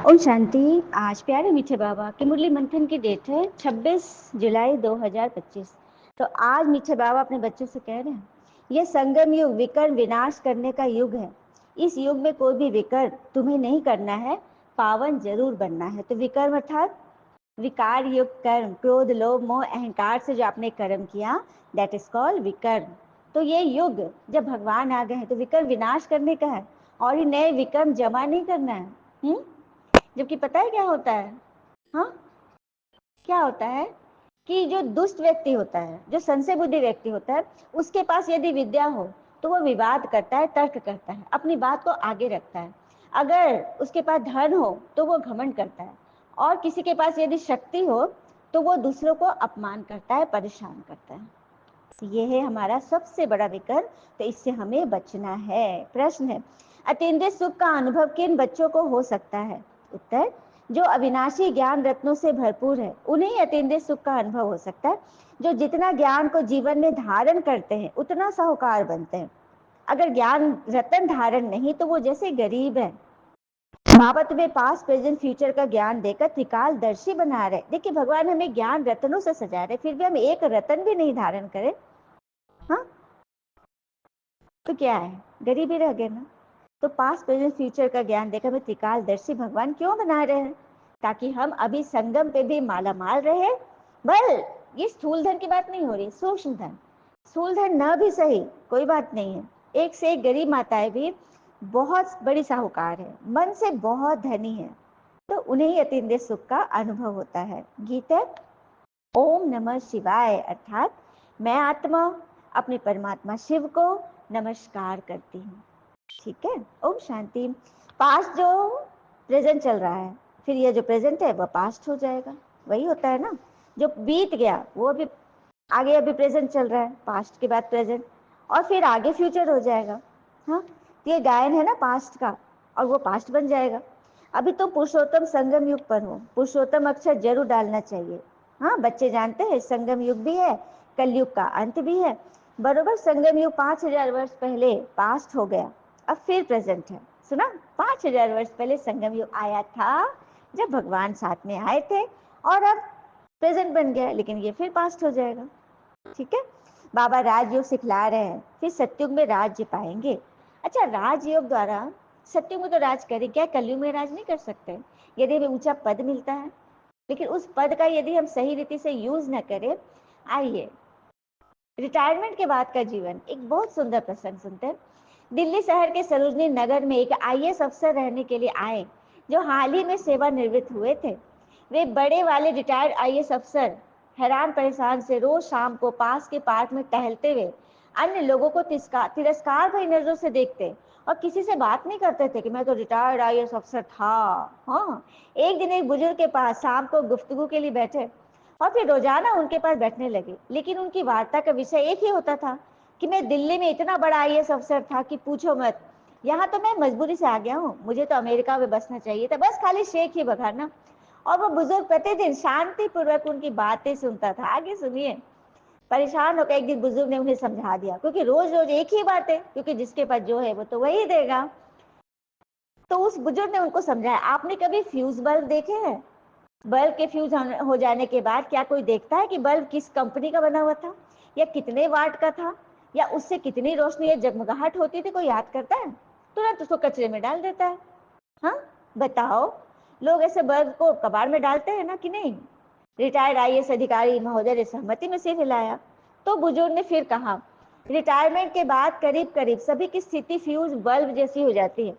ओम शांति। आज प्यारे मीठे बाबा की मुरली मंथन की डेट है 26 जुलाई 2025। तो आज मीठे बाबा अपने बच्चों से कह रहे हैं, यह संगम युग विकर्म विनाश करने का युग है। इस युग में कोई भी विकर्म तुम्हें नहीं करना है, पावन जरूर बनना है। तो विकर्म अर्थात विकार युक्त कर्म, क्रोध लोभ मोह अहंकार से जो आपने कर्म किया, दैट इज कॉल्ड विकर्म। तो ये युग जब भगवान आ गए हैं तो विकर्म विनाश करने का है और ये नए विकर्म जमा नहीं करना है। जबकि पता है क्या होता है? हाँ, क्या होता है कि जो दुष्ट व्यक्ति होता है, जो संशय बुद्धि व्यक्ति होता है, उसके पास यदि विद्या हो तो वो विवाद करता है, तर्क करता है, अपनी बात को आगे रखता है। अगर उसके पास धन हो तो वो घमंड करता है, और किसी के पास यदि शक्ति हो तो वो दूसरों को अपमान करता है, परेशान करता है। तो ये है हमारा सबसे बड़ा विकल्प। तो इससे हमें बचना है। प्रश्न है, अतीन्द्रिय सुख का अनुभव किन बच्चों को हो सकता है? उत्तर, जो अविनाशी ज्ञान रत्नों से भरपूर है उन्हें अतीन्द्रिय सुख का अनुभव हो सकता है। जो जितना ज्ञान को जीवन में धारण करते हैं उतना साहूकार बनते हैं। अगर ज्ञान रतन धारण नहीं तो वो जैसे गरीब है। बाबा तुम्हें पास प्रेजेंट फ्यूचर का ज्ञान देकर त्रिकालदर्शी बना रहे। देखिए, भगवान हमें ज्ञान रत्नों से सजा रहे, फिर भी हम एक रतन भी नहीं धारण करें, हाँ, तो क्या है? गरीबी रह गए ना। तो पास प्रेजेंट फ्यूचर का ज्ञान देकर हमें त्रिकालदर्शी भगवान क्यों बना रहे हैं? ताकि हम अभी संगम पे भी माला माल रहे। बल, ये स्थूल धन की बात नहीं हो रही, सूक्ष्म धन। स्थूल धन न भी सही, कोई बात नहीं है। एक से एक गरीब माताएं भी बहुत बड़ी साहूकार है, मन से बहुत धनी है, तो उन्हें ही अतीन्द्रिय सुख का अनुभव होता है। गीता, ओम नमः शिवाय अर्थात मैं आत्मा अपने परमात्मा शिव को नमस्कार करती हूँ। ठीक है, ओम शांति। पास्ट जो प्रेजेंट चल रहा है, फिर ये जो प्रेजेंट है वह पास्ट हो जाएगा। वही होता है ना, जो बीत गया वो अभी आगे, अभी प्रेजेंट चल रहा है, पास्ट के बाद प्रेजेंट, और फिर आगे फ्यूचर हो जाएगा। हाँ, तो ये गायन है ना पास्ट का, और वो पास्ट बन जाएगा। अभी तो पुरुषोत्तम संगम युग पर हो, पुरुषोत्तम अक्षर जरूर डालना चाहिए। हाँ, बच्चे जानते हैं संगम युग भी है, कलयुग का अंत भी है। बरोबर, संगम युग 5000 वर्ष पहले पास्ट हो गया, अब फिर प्रेजेंट है। सुना, 5000 वर्ष पहले संगम युग आया था जब भगवान साथ में आए थे, और अब प्रेजेंट बन गया, लेकिन ये फिर पास्ट हो जाएगा। ठीक है, बाबा राजयोग सिखला रहे हैं, फिर सत्युग में राज्य पाएंगे। अच्छा, राजयोग द्वारा सत्युग में तो राज करें, क्या कलयुग में राज नहीं कर सकते? यदि हमें ऊंचा पद मिलता है, लेकिन उस पद का यदि हम सही रीति से यूज न करें। आइए, रिटायरमेंट के बाद का जीवन, एक बहुत सुंदर प्रसंग सुनते हैं। दिल्ली शहर के सरोजनी नगर में एक आईएएस अफसर रहने के लिए आए, जो हाल ही में सेवानिवृत्त हुए थे। वे बड़े वाले रिटायर्ड आईएएस अफसर हैरान परेशान से रोज शाम को पास के पार्क में टहलते हुए अन्य लोगों को तिरस्कार भरी नजरों से देखते, और किसी से बात नहीं करते थे कि मैं तो रिटायर्ड आईएएस अफसर था। हाँ, एक दिन एक बुजुर्ग के पास शाम को गुफ्तगू के लिए बैठे, और फिर रोजाना उनके पास बैठने लगे। लेकिन उनकी वार्ता का विषय एक ही होता था कि मैं दिल्ली में इतना बड़ा आईएएस अफसर था कि पूछो मत, यहाँ तो मैं मजबूरी से आ गया हूँ, मुझे तो अमेरिका में बसना चाहिए था, बस खाली शेख ही बघारना। और वो बुजुर्ग प्रतिदिन शांति पूर्वक उनकी बातें सुनता था। आगे सुनिए। परेशान होकर एक दिन बुजुर्ग ने उन्हें समझा दिया, क्योंकि रोज रोज एक ही बात है, क्योंकि जिसके पास जो है वो तो वही देगा। तो उस बुजुर्ग ने उनको समझाया, आपने कभी फ्यूज बल्ब देखे हैं? बल्ब के फ्यूज हो जाने के बाद क्या कोई देखता है कि बल्ब किस कंपनी का बना हुआ था, या कितने वाट का था, या उससे कितनी रोशनी या जगमगाहट होती थी? कोई याद करता है? तुरंत उसको कचरे में डाल देता है। हाँ, बताओ, लोग ऐसे बल्ब को कबाड़ में डालते हैं ना कि नहीं? रिटायर्ड आईएएस अधिकारी महोदय ने सहमति में सिर हिलाया। तो बुजुर्ग ने फिर कहा, रिटायरमेंट के बाद करीब करीब सभी की स्थिति फ्यूज बल्ब जैसी हो जाती है।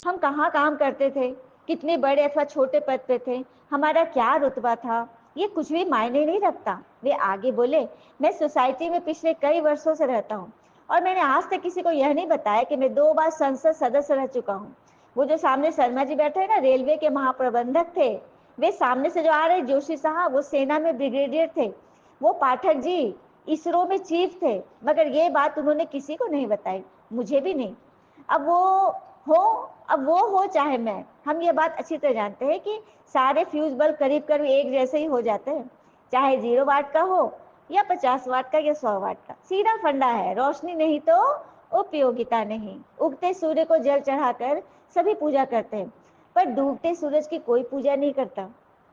हम कहाँ काम करते थे, कितने बड़े अथवा छोटे पद पे थे, हमारा क्या रुतबा था, ये कुछ भी मायने नहीं रखता। वे आगे बोले, मैं सोसाइटी में पिछले कई वर्षों से रहता हूँ, और मैंने आज तक किसी को यह नहीं बताया कि मैं 2 बार संसद सदस्य रह चुका हूँ। वो जो सामने शर्मा जी बैठे हैं ना, रेलवे के महाप्रबंधक थे। वे सामने से जो आ रहे जोशी साहब, वो सेना में ब्रिगेडियर थे। वो पाठक जी इसरो में चीफ थे, मगर ये बात उन्होंने किसी को नहीं बताई, मुझे भी नहीं। अब वो हो अब वो हो चाहे मैं, हम ये बात अच्छी तरह जानते हैं कि सारे फ्यूज बल्ब करीब करीब एक जैसे ही हो जाते हैं, चाहे 0 वाट का हो या 50 वाट का या 100 वाट का। सीधा फंडा है, रोशनी नहीं तो उपयोगिता नहीं। उगते सूर्य को जल चढ़ाकर सभी पूजा करते हैं, पर डूबते सूरज की कोई पूजा नहीं करता।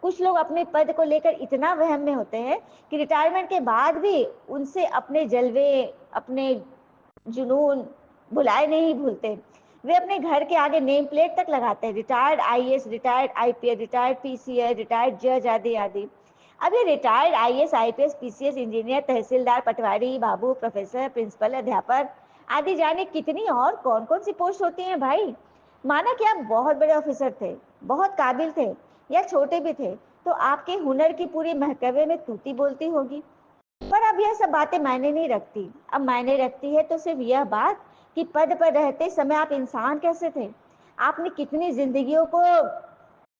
कुछ लोग अपने पद को लेकर इतना वहम में होते हैं कि रिटायरमेंट के बाद भी उनसे अपने जलवे, अपने जुनून भुलाए नहीं भूलते। वे अपने घर के आगे नेम प्लेट तक लगाते हैं, retired IAS, retired IPS, retired PCS, retired जज आदि आदि। अब ये retired IAS, IPS, PCS, engineer, tehsildar, patwari, babu, professor, principal, अध्यापक आदि जाने कितनी और कौन कौन सी पोस्ट होती हैं भाई। माना कि आप बहुत बड़े ऑफिसर थे, बहुत काबिल थे, या छोटे भी थे, तो आपके हुनर की पूरी महकमे में तूती बोलती होगी। पर अब यह सब बातें मायने नहीं रखती। अब मायने रखती है तो सिर्फ यह बात कि पद पर रहते समय आप इंसान कैसे थे, आपने कितनी जिंदगियों को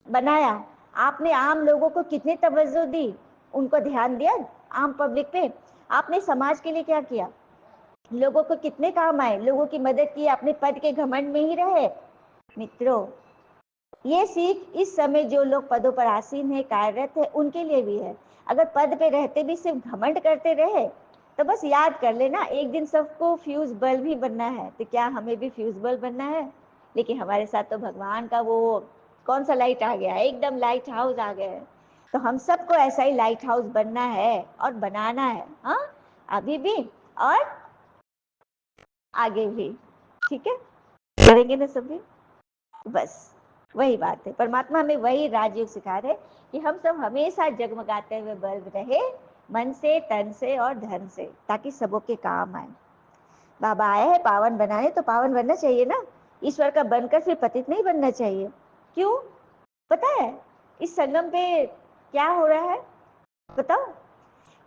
बनाया, आपने आम लोगों को कितनी तवज्जो दी, उनको ध्यान दिया आम पब्लिक पे, आपने समाज के लिए क्या किया, लोगों को कितने काम आए, लोगों की मदद की, अपने पद के घमंड में ही रहे। मित्रों, ये सीख इस समय जो लोग पदों पर आसीन है, कार्यरत है, उनके लिए भी है। अगर पद पे रहते भी सिर्फ घमंड करते रहे तो बस याद कर लेना, एक दिन सबको फ्यूज बल्ब भी बनना है। तो क्या हमें भी फ्यूज बल्ब बनना है? लेकिन हमारे साथ तो भगवान का वो कौन सा लाइट आ गया है, एकदम लाइट हाउस आ गया है। तो हम सबको ऐसा ही लाइट हाउस बनना है और बनाना है, हाँ, अभी भी और आगे भी। ठीक है, करेंगे ना सभी? बस वही बात है, परमात्मा हमें वही राजयोग सिखा रहे कि हम सब हमेशा जगमगाते हुए बल्ब रहे, मन से, तन से और धन से, ताकि सबों के काम आए। बाबा आए हैं पावन बनाने, तो पावन बनना चाहिए ना, ईश्वर का बनकर फिर पतित नहीं बनना चाहिए। क्यों? पता है इस संगम पे क्या हो रहा है? बताओ।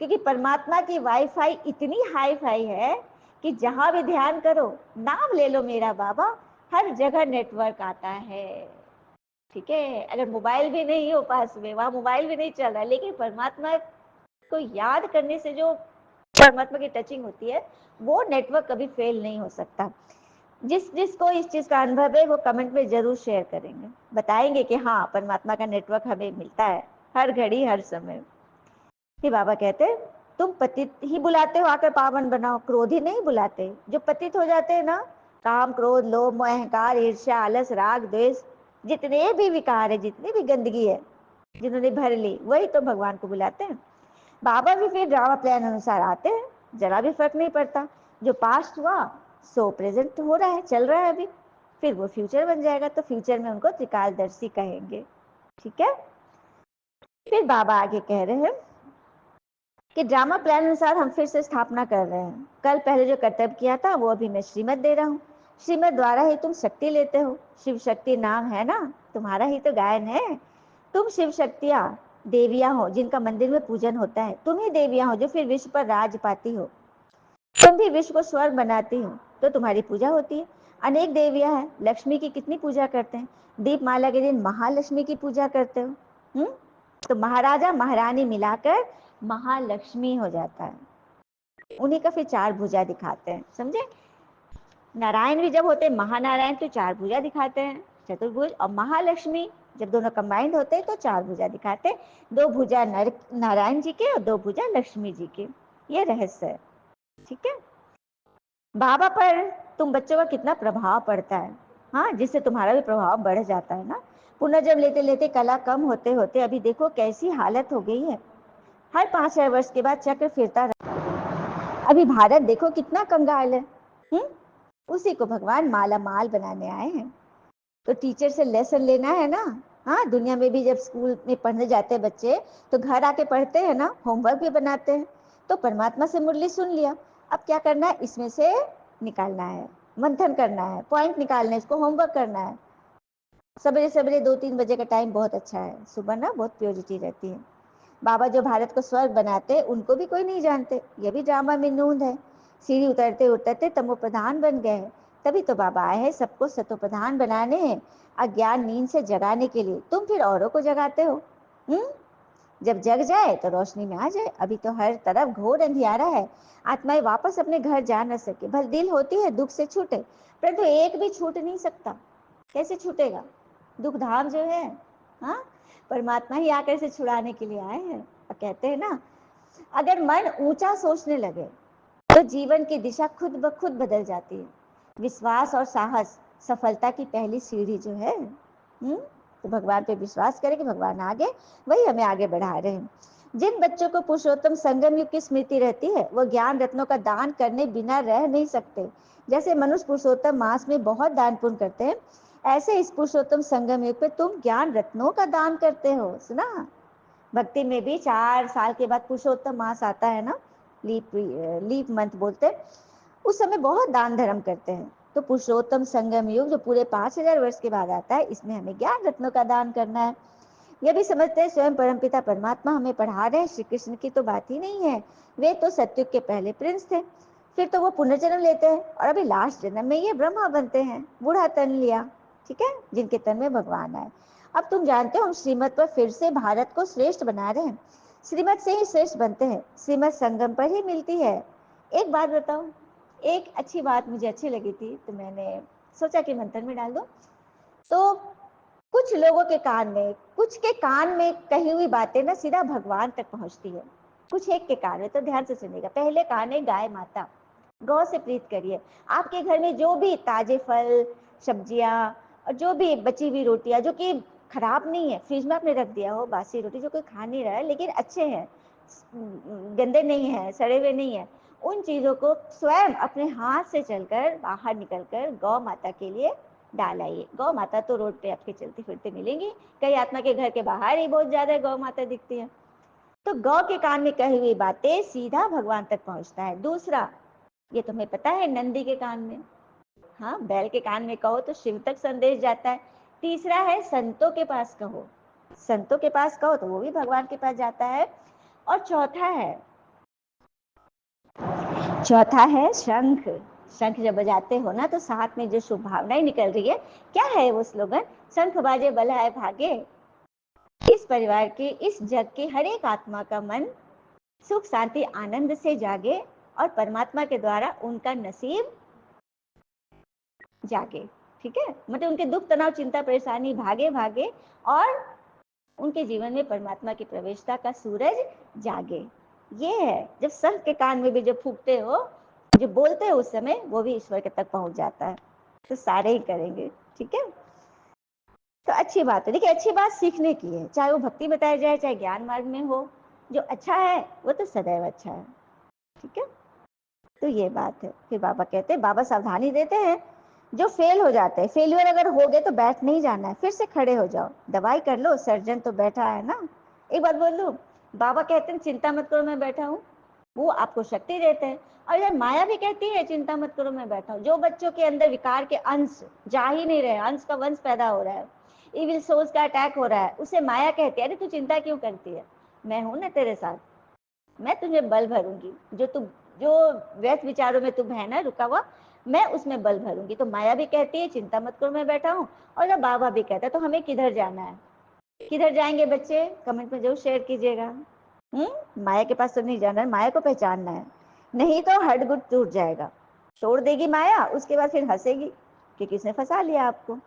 क्योंकि परमात्मा की वाईफाई इतनी हाई फाई है कि जहां भी ध्यान करो, नाम ले लो मेरा बाबा, हर जगह नेटवर्क आता है। ठीक है, अगर मोबाइल भी नहीं हो पास में, वहां मोबाइल भी नहीं चल रहा है, लेकिन परमात्मा को याद करने से जो परमात्मा की टचिंग होती है, वो नेटवर्क कभी फेल नहीं हो सकता। जिसको इस चीज का अनुभव है वो कमेंट में जरूर शेयर करेंगे, बताएंगे कि हाँ परमात्मा का नेटवर्क हमें मिलता है हर घड़ी हर समय। कि बाबा कहते हैं तुम पतित ही बुलाते हो आकर पावन बनाओ, क्रोध ही नहीं बुलाते। जो पतित हो जाते हैं ना, काम, क्रोध, लोभ, मोह, अहंकार, ईर्ष्या, आलस, राग, द्वेष, जितने भी विकार है, जितनी भी गंदगी है जिन्होंने भर ली, वही तो भगवान को बुलाते हैं। बाबा भी फिर ड्रामा प्लान अनुसार आते हैं, जरा भी फर्क नहीं पड़ता। जो पास्ट हुआ सो प्रेजेंट हो रहा है, चल रहा है अभी, फिर वो फ्यूचर बन जाएगा, तो फ्यूचर में उनको त्रिकालदर्शी कहेंगे। ठीक है, फिर बाबा आगे कह रहे हैं कि ड्रामा प्लान अनुसार हम फिर से स्थापना कर रहे हैं। कल पहले जो कर्तव्य किया था वो अभी मैं श्रीमत दे रहा हूँ। श्रीमत द्वारा ही तुम शक्ति लेते हो, शिव शक्ति नाम है ना, तुम्हारा ही तो गायन है। तुम शिव शक्तियां देवियां हो जिनका मंदिर में पूजन होता है, तुम ही देवियां हो जो फिर विश्व पर राज पाती हो। तुम भी विश्व को स्वर्ग बनाती हो, तो तुम्हारी पूजा होती है। अनेक देवियां हैं, लक्ष्मी की कितनी पूजा करते हैं, दीपमाला के दिन महालक्ष्मी की पूजा करते हो। तो महाराजा महारानी मिलाकर महालक्ष्मी हो जाता है, उन्हीं का फिर चार भुजा दिखाते हैं, समझे? नारायण भी जब होते हैं महानारायण तो चार भुजा दिखाते हैं, चतुर्भुज, और महालक्ष्मी जब दोनों कंबाइंड होते हैं तो चार भुजा दिखाते हैं, दो भुजा नारायण जी के और दो भुजा लक्ष्मी जी के। ये रहस्य है। ठीक है, बाबा पर तुम बच्चों का कितना प्रभाव पड़ता है, हाँ, जिससे तुम्हारा भी प्रभाव बढ़ जाता है ना। पुनर्जन्म लेते लेते कला कम होते होते अभी देखो कैसी हालत हो गई है। हर 5-6 वर्ष के बाद चक्र फिरता रहता है। अभी भारत देखो कितना कंगाल है। उसी को भगवान माला माल बनाने आए हैं। तो टीचर से लेसन लेना है ना। हाँ, दुनिया में भी जब स्कूल में पढ़ने जाते हैं बच्चे तो घर आके पढ़ते हैं ना, होमवर्क भी बनाते हैं। तो परमात्मा से मुरली सुन लिया, अब क्या करना है, इसमें से निकालना है, मंथन करना है, पॉइंट निकालना है, इसको होमवर्क करना है। सवेरे सवेरे 2-3 बजे का टाइम बहुत अच्छा है, सुबह ना बहुत प्योरिटी रहती है। बाबा जो भारत को स्वर्ग बनाते उनको भी कोई नहीं जानते, ये भी ड्रामा में नूंद है। सीढ़ी उतरते उतरते तमो प्रधान बन गए, तभी तो बाबा आए हैं सबको सतो प्रधान बनाने, अज्ञान नींद से जगाने के लिए। तुम फिर औरों को जगाते हो। जब जग जाए तो रोशनी में आ जाए। अभी तो हर तरफ घोर अंधियारा है, आत्माएं वापस अपने घर जा न सके। भल दिल होती है दुख से छूटे, परंतु एक भी छूट नहीं सकता। कैसे छूटेगा? दुख धाम जो है, हाँ, परमात्मा ही आकर से छुड़ाने के लिए आए हैं। और कहते हैं ना, अगर मन ऊंचा सोचने लगे तो जीवन की दिशा खुद ब खुद बदल जाती है। विश्वास और साहस सफलता की पहली सीढ़ी जो है। तो भगवान पे विश्वास करें कि भगवान आगे, वही हमें आगे बढ़ा रहे हैं। जिन बच्चों को पुरुषोत्तम संगम युग की स्मृति रहती है वो ज्ञान रत्नों का दान करने बिना रह नहीं सकते। जैसे मनुष्य पुरुषोत्तम मास में बहुत दान पुण्य करते हैं, ऐसे इस पुरुषोत्तम संगम युग पे तुम ज्ञान रत्नों का दान करते हो। सुना, भक्ति में भी 4 साल के बाद पुरुषोत्तम मास आता है ना, लीप मंथ बोलते हैं, उस समय बहुत दान धर्म करते हैं। तो पुरुषोत्तम संगम युग जो पूरे 5000 वर्ष के बाद आता है, इसमें हमें ज्ञान रत्नों का दान करना है। यह भी समझते हैं स्वयं परमपिता परमात्मा हमें पढ़ा रहे हैं, श्री कृष्ण की तो बात ही नहीं है। वे तो सत्युग के पहले प्रिंस थे, फिर तो वो पुनर्जन्म लेते हैं और अभी लास्ट जन्म में ये ब्रह्मा बनते हैं, बूढ़ा तन लिया, ठीक है, जिनके तन में भगवान आए। अब तुम जानते हो हम श्रीमत पर फिर से भारत को श्रेष्ठ बना रहे हैं। श्रीमत से ही श्रेष्ठ बनते हैं, श्रीमत संगम पर ही मिलती है। एक बात बताओ, एक अच्छी बात मुझे अच्छी लगी थी तो मैंने सोचा कि मंथन में डाल दो। तो कुछ लोगों के कान में, कुछ के कान में कही हुई बातें ना सीधा भगवान तक पहुंचती है, कुछ एक के कान में। तो ध्यान से सुनिएगा। पहले कान है गाय माता, गौ से प्रीत करिए। आपके घर में जो भी ताजे फल, सब्जियां और जो भी बची हुई रोटियां जो कि खराब नहीं है, फ्रिज में आपने रख दिया हो, बासी रोटी जो कोई खा नहीं रहा है लेकिन अच्छे हैं, गंदे नहीं है, सड़े हुए नहीं है, उन चीजों को स्वयं अपने हाथ से चलकर बाहर निकलकर गौ माता के लिए डाल आइए। गौ माता तो रोड पे आपके चलते फिरते मिलेंगी, कई आत्मा के घर के बाहर ही बहुत ज्यादा गौ माता दिखती है। तो गौ के कान में कही हुई बातें सीधा भगवान तक पहुंचता है। दूसरा, ये तुम्हें पता है, नंदी के कान में, हाँ, बैल के कान में कहो तो शिव तक संदेश जाता है। तीसरा है संतों के पास कहो, संतों के पास कहो तो वो भी भगवान के पास जाता है। और चौथा है शंख। शंख जब बजाते हो ना तो साथ में जो शुभ भावनाएं निकल रही है, क्या है वो स्लोगन, शंख बाजे बलहाय भागे, इस परिवार के, इस जग के हर एक आत्मा का मन सुख शांति आनंद से जागे और परमात्मा के द्वारा उनका नसीब जागे। ठीक है, मतलब उनके दुख तनाव चिंता परेशानी भागे भागे और उनके जीवन में परमात्मा की प्रवेशता का सूरज जागे। ये है, जब शंख के कान में भी जब फूकते हो, जो बोलते हो उस समय वो भी ईश्वर के तक पहुंच जाता है। तो सारे ही करेंगे, ठीक है। तो अच्छी बात है, देखिए अच्छी बात सीखने की है, चाहे वो भक्ति बताया जाए चाहे ज्ञान मार्ग में हो, जो अच्छा है वो तो सदैव अच्छा है, ठीक है। तो ये बात है। फिर बाबा कहते हैं, बाबा सावधानी देते हैं, जो फेल हो जाते हैं, फेल्यूर अगर हो गए तो बैठ नहीं जाना है, फिर से खड़े हो जाओ, दवाई कर लो, सर्जन तो बैठा है ना। एक बात बोल लूं, बाबा कहते हैं चिंता मत करो मैं बैठा हूँ, वो आपको शक्ति देते हैं। और यार माया भी कहती है चिंता मत करो मैं बैठा हूँ। जो बच्चों के अंदर विकार के अंश जा ही नहीं रहे, अंश का वंश पैदा हो रहा है, इविल सोल्स का अटैक हो रहा है, उसे माया कहती है अरे तू चिंता क्यों करती है, मैं हूं ना तेरे साथ, मैं तुझे बल भरूंगी, जो व्यर्थ विचारों में तुम है ना रुका हुआ, मैं उसमें बल भरूंगी। तो माया भी कहती है चिंता मत करो मैं बैठा हूँ, और जब बाबा भी कहता है। तो हमें किधर जाना है, किधर जाएंगे बच्चे, कमेंट में जरूर शेयर कीजिएगा। माया के पास तो नहीं जाना है, माया को पहचानना है, नहीं तो हडगुड टूट जाएगा, तोड़ देगी माया, उसके बाद फिर हंसेगी कि किसने फंसा लिया आपको।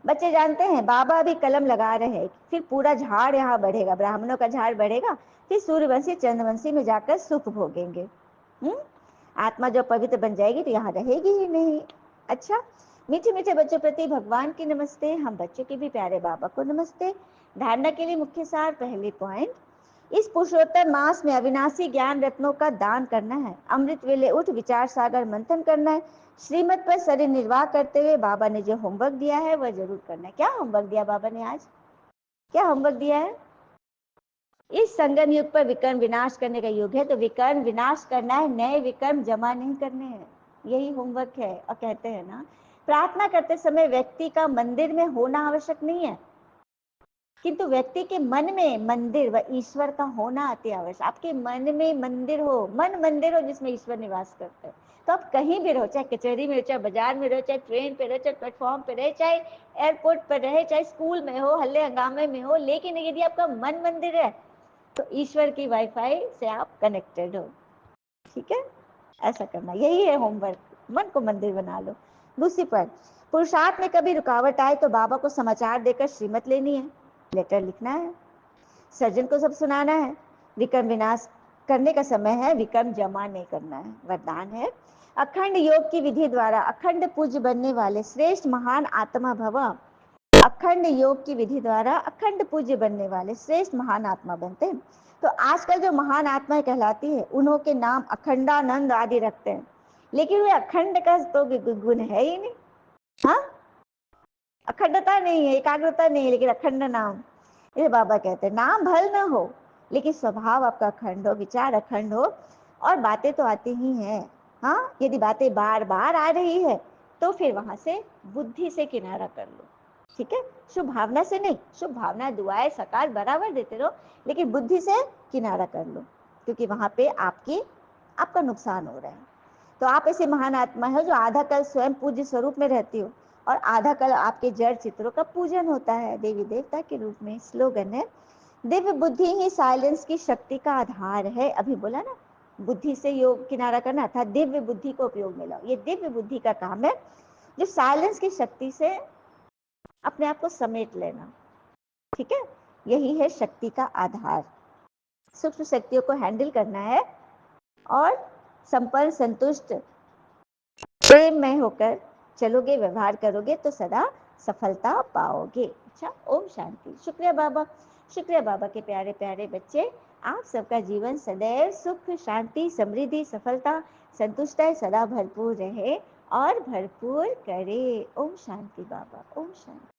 बच्चे जानते हैं बाबा अभी कलम लगा रहे हैं, फिर पूरा झाड़ यहाँ बढ़ेगा, ब्राह्मणों का झाड़ बढ़ेगा, फिर सूर्यवंशी चंद्रवंशी में जाकर सुख भोगेंगे। आत्मा जब पवित्र बन जाएगी तो यहाँ रहेगी ही नहीं। अच्छा, मीठे मीठे बच्चों प्रति भगवान की नमस्ते, हम बच्चों के भी प्यारे बाबा को नमस्ते। धारणा के लिए मुख्य सार, पहले पॉइंट, इस पुरुषोत्तर मास में अविनाशी ज्ञान रत्नों का दान करना है, अमृत वेले उठ विचार सागर मंथन करना है, श्रीमत पर शरीर निर्वाह करते हुए बाबा ने जो होमवर्क दिया है वह जरूर करना है। क्या होमवर्क दिया बाबा ने आज, क्या होमवर्क दिया है? इस संगम युग पर विकर्म विनाश करने का युग है, तो विकर्म विनाश करना है, नए विकर्म जमा नहीं करने हैं, यही होमवर्क है। और कहते हैं ना, प्रार्थना करते समय व्यक्ति का मंदिर में होना आवश्यक नहीं है, किंतु व्यक्ति के मन में मंदिर व ईश्वर का होना अति आवश्यक। आपके मन में मंदिर हो, मन मंदिर हो जिसमें ईश्वर निवास करते हैं। तो आप कहीं भी रहो, चाहे कचहरी में रहो, चाहे बाजार में रहो, चाहे ट्रेन पे रहो, चाहे प्लेटफॉर्म पे रहे, चाहे एयरपोर्ट पर रहे, चाहे स्कूल में हो, हल्ले हंगामे में हो, लेकिन यदि आपका मन मंदिर है तो ईश्वर की वाईफाई से आप कनेक्टेड हो, ठीक है। ऐसा करना, यही है होमवर्क, मन को मंदिर बना लो। दूसरी पर, पुरुषार्थ में कभी रुकावट आए तो बाबा को समाचार देकर श्रीमत लेनी है, लेटर लिखना है, सर्जन को सब सुनाना है। विक्रम विनाश करने का समय है, विक्रम जमा नहीं करना है। वरदान है, अखंड योग की विधि द्वारा अखंड पूज्य बनने वाले श्रेष्ठ महान आत्मा भव, अखंड योग की विधि द्वारा अखंड पूज्य बनने वाले श्रेष्ठ महान आत्मा बनते हैं। तो आजकल जो महान आत्माएं कहलाती है उन्हों के नाम अखंडानंद आदि रखते हैं, लेकिन वे अखंड का तो गुण है ही नहीं। हाँ, अखंडता नहीं है, एकाग्रता नहीं है, लेकिन अखंड नाम। ये बाबा कहते हैं नाम भल न हो, लेकिन स्वभाव आपका अखंड हो, विचार अखंड हो, और बातें तो आती ही हैं। हाँ, यदि बातें बार बार आ रही है तो फिर वहां से बुद्धि से किनारा कर लो। ठीक है, शुभ भावना से नहीं, शुभ भावना दुआएं सकार बराबर देते रहो, लेकिन बुद्धि से किनारा कर लो, क्योंकि वहां पे आपका नुकसान हो रहा है। तो आप ऐसे महान आत्मा हो जो आधा कल स्वयं पूज्य स्वरूप में रहती हो, और आधा कल आपके जड़ चित्रों का पूजन होता है देवी देवता के रूप में। स्लोगन है, दिव्य बुद्धि ही साइलेंस की शक्ति का आधार है। अभी बोला ना, बुद्धि से योग किनारा करना था, दिव्य बुद्धि को उपयोग में लाओ। ये दिव्य बुद्धि का काम है, जो साइलेंस की शक्ति से अपने आप को समेट लेना। ठीक है, यही है शक्ति का आधार। सूक्ष्म शक्तियों को हैंडल करना है, और संपन्न संतुष्ट प्रेम में होकर चलोगे, व्यवहार करोगे तो सदा सफलता पाओगे। अच्छा, ओम शांति। शुक्रिया बाबा, शुक्रिया बाबा के प्यारे प्यारे बच्चे। आप सबका जीवन सदैव सुख शांति समृद्धि सफलता संतुष्टि सदा भरपूर रहे और भरपूर करे। ओम शांति बाबा, ओम शांति।